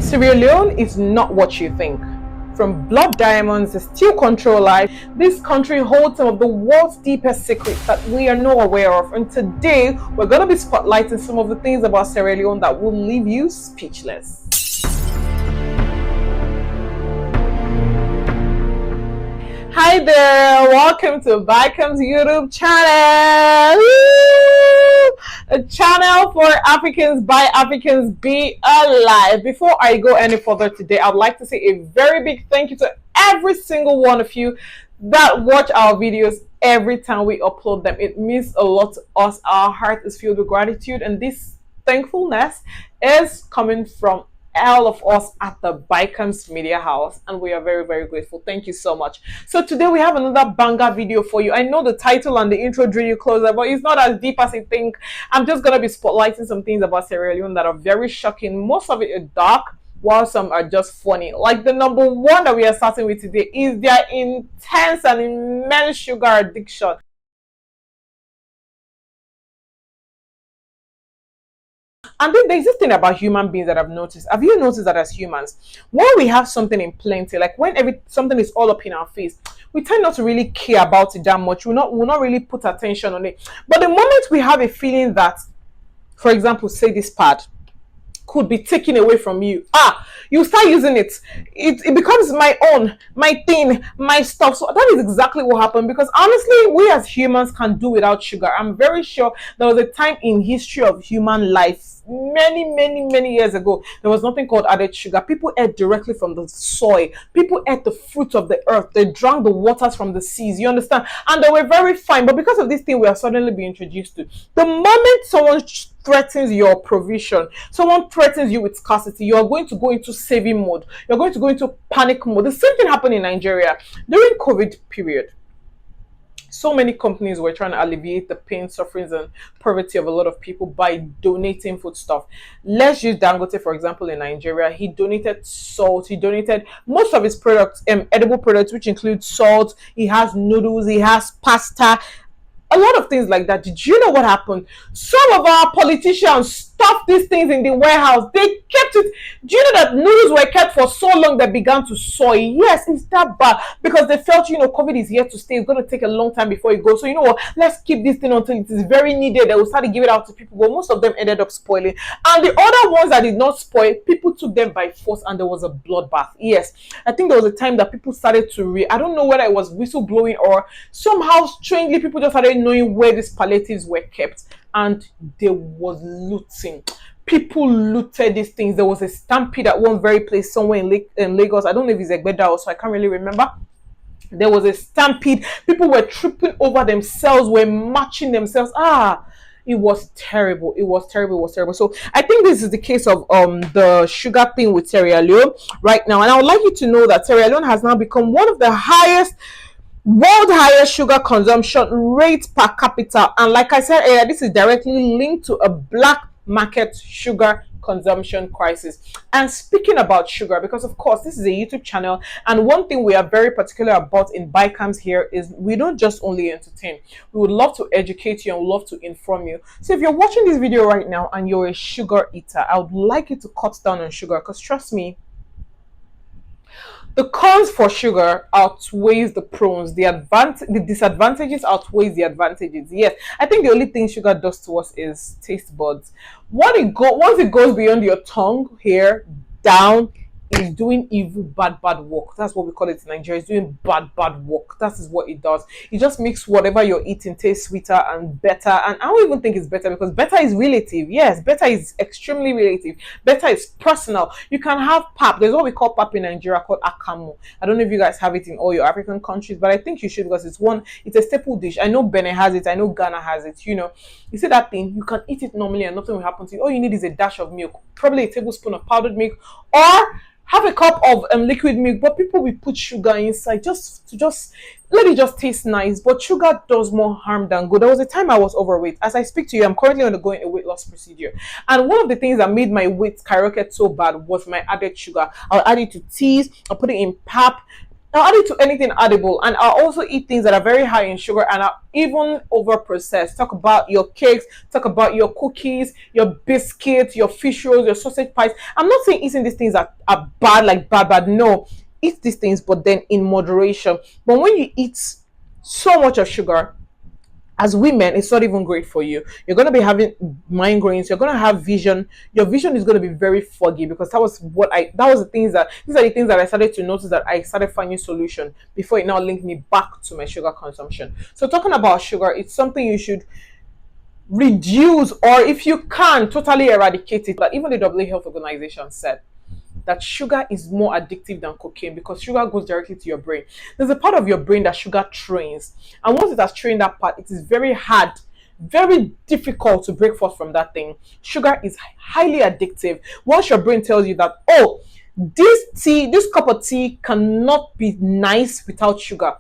Sierra Leone is not what you think. From blood diamonds to steel control life, this country holds some of the world's deepest secrets that we are not aware of. And today, we're going to be spotlighting some of the things about Sierra Leone that will leave you speechless. Hi there, welcome to Bicam's YouTube channel. A channel for Africans by Africans. Be alive. Before I go any further today, I'd like to say a very big thank you to every single one of you that watch our videos every time we upload them. It means a lot to us. Our heart is filled with gratitude, and this thankfulness is coming from all of us at the Bicams Media House, and we are very, very grateful. Thank you so much. So today we have another banger video for you. I know the title and the intro drew you closer, but it's not as deep as you think. I'm just going to be spotlighting some things about Sierra Leone that are very shocking. Most of it is dark, while some are just funny. Like the number one that we are starting with today is their intense and immense sugar addiction. And then there's this thing about human beings that I've noticed. Have you noticed that as humans, when we have something in plenty, like when something is all up in our face, we tend not to really care about it that much. We'll not really put attention on it. But the moment we have a feeling that, for example, say this pad could be taken away from you, you start using it. It becomes my own, my thing, my stuff. So that is exactly what happened, because honestly, we as humans can do without sugar. I'm very sure there was a time in history of human life, many years ago, there was nothing called added sugar. People ate directly from the soil. People ate the fruits of the earth. They drank the waters from the seas. You understand? And they were very fine. But because of this thing we are suddenly being introduced to, the moment someone threatens your provision, someone threatens you with scarcity, you are going to go into saving mode. You're going to go into panic mode. The same thing happened in Nigeria during COVID period. So many companies were trying to alleviate the pain, sufferings, and poverty of a lot of people by donating foodstuff. Let's use Dangote, for example, in Nigeria. He donated salt. He donated most of his products, edible products, which include salt. He has noodles. He has pasta. A lot of things like that. Did you know what happened? Some of our politicians stuffed these things in the warehouse. They kept it. Do you know that noodles were kept for so long they began to soil? Yes, it's that bad, because they felt, COVID is here to stay. It's going to take a long time before it goes. So you know what? Let's keep this thing until it is very needed. They will start to give it out to people, but most of them ended up spoiling. And the other ones that did not spoil, people took them by force, and there was a bloodbath. Yes, I think there was a time that people started to I don't know whether it was whistleblowing or somehow strangely people just started knowing where these palliatives were kept, and there was looting. People looted these things. There was a stampede at one very place somewhere in Lagos. I don't know if it's Egbeda, so I can't really remember. There was a stampede. People were tripping over themselves, were matching themselves. It was terrible. It was terrible. So I think this is the case of the sugar thing with Sierra Leone right now. And I would like you to know that Sierra Leone has now become one of the world highest sugar consumption rate per capita. And like I said earlier, this is directly linked to a black market sugar consumption crisis. And speaking about sugar, because of course this is a YouTube channel, and one thing we are very particular about in Bicams here is we don't just only entertain. We would love to educate you and love to inform you. So if you're watching this video right now and you're a sugar eater, I would like you to cut down on sugar, because trust me, the cons for sugar outweighs the pros. The disadvantages outweighs the advantages. Yes, I think the only thing sugar does to us is taste buds. Once it goes beyond your tongue, here, down, is doing evil, bad work. That's what we call it in Nigeria. It's doing bad work. That is what it does. It just makes whatever you're eating taste sweeter and better. And I don't even think it's better, because better is relative. Yes, better is extremely relative. Better is personal. You can have pap. There's what we call pap in Nigeria called akamu. I don't know if you guys have it in all your African countries, but I think you should, because it's a staple dish. I know Benin has it. I know Ghana has it. You see that thing, you can eat it normally and nothing will happen to you. All you need is a dash of milk, probably a tablespoon of powdered milk, or have a cup of liquid milk. But people will put sugar inside just let it just taste nice. But sugar does more harm than good. There was a time I was overweight. As I speak to you, I'm currently undergoing a weight loss procedure, and one of the things that made my weight skyrocket so bad was my added sugar. I'll add it to teas, I'll put it in pap. I'll add it to anything edible, and I'll also eat things that are very high in sugar and are even over processed. Talk about your cakes, talk about your cookies, your biscuits, your fish rolls, your sausage pies. I'm not saying eating these things are bad, like bad, bad. No, eat these things, but then in moderation. But when you eat so much of sugar, as women, it's not even great for you. You're going to be having migraines. You're going to have vision. Your vision is going to be very foggy, because that was the things that, these are the things that I started to notice, that I started finding solution before it now linked me back to my sugar consumption. So talking about sugar, it's something you should reduce, or if you can, totally eradicate it. But even the WHO Health Organization said that sugar is more addictive than cocaine, because sugar goes directly to your brain. There's a part of your brain that sugar trains. And once it has trained that part, it is very hard, very difficult to break forth from that thing. Sugar is highly addictive. Once your brain tells you that, oh, this cup of tea cannot be nice without sugar,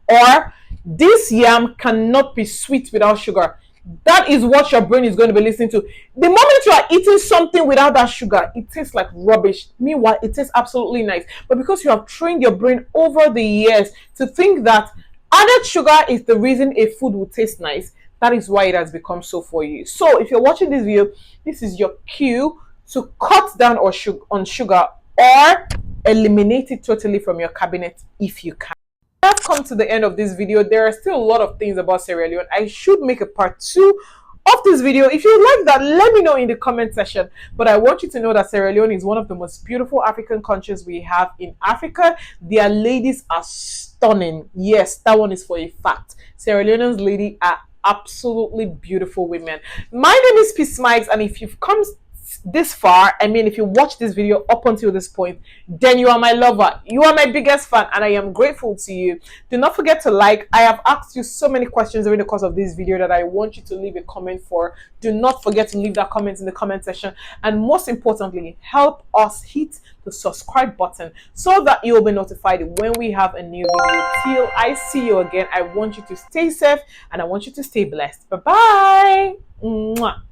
or this yam cannot be sweet without sugar, that is what your brain is going to be listening to. The moment you are eating something without that sugar, it tastes like rubbish. Meanwhile, it tastes absolutely nice. But because you have trained your brain over the years to think that added sugar is the reason a food will taste nice, that is why it has become so for you. So if you're watching this video, this is your cue to cut down on sugar, or eliminate it totally from your cabinet if you can. I've come to the end of this video. There are still a lot of things about Sierra Leone. I should make a part 2 of this video. If you like that, let me know in the comment section. But I want you to know that Sierra Leone is one of the most beautiful African countries we have in Africa. Their ladies are stunning. Yes, that one is for a fact. Sierra Leone's ladies are absolutely beautiful women. My name is Peace Mikes, and if you've come this far, I mean, if you watch this video up until this point, then you are my lover, you are my biggest fan, and I am grateful to you. Do not forget to like. I have asked you so many questions during the course of this video that I want you to leave a comment for. Do not forget to leave that comment in the comment section, and most importantly, help us hit the subscribe button so that you will be notified when we have a new video. Till I see you again, I want you to stay safe, and I want you to stay blessed. Bye bye. Mwah.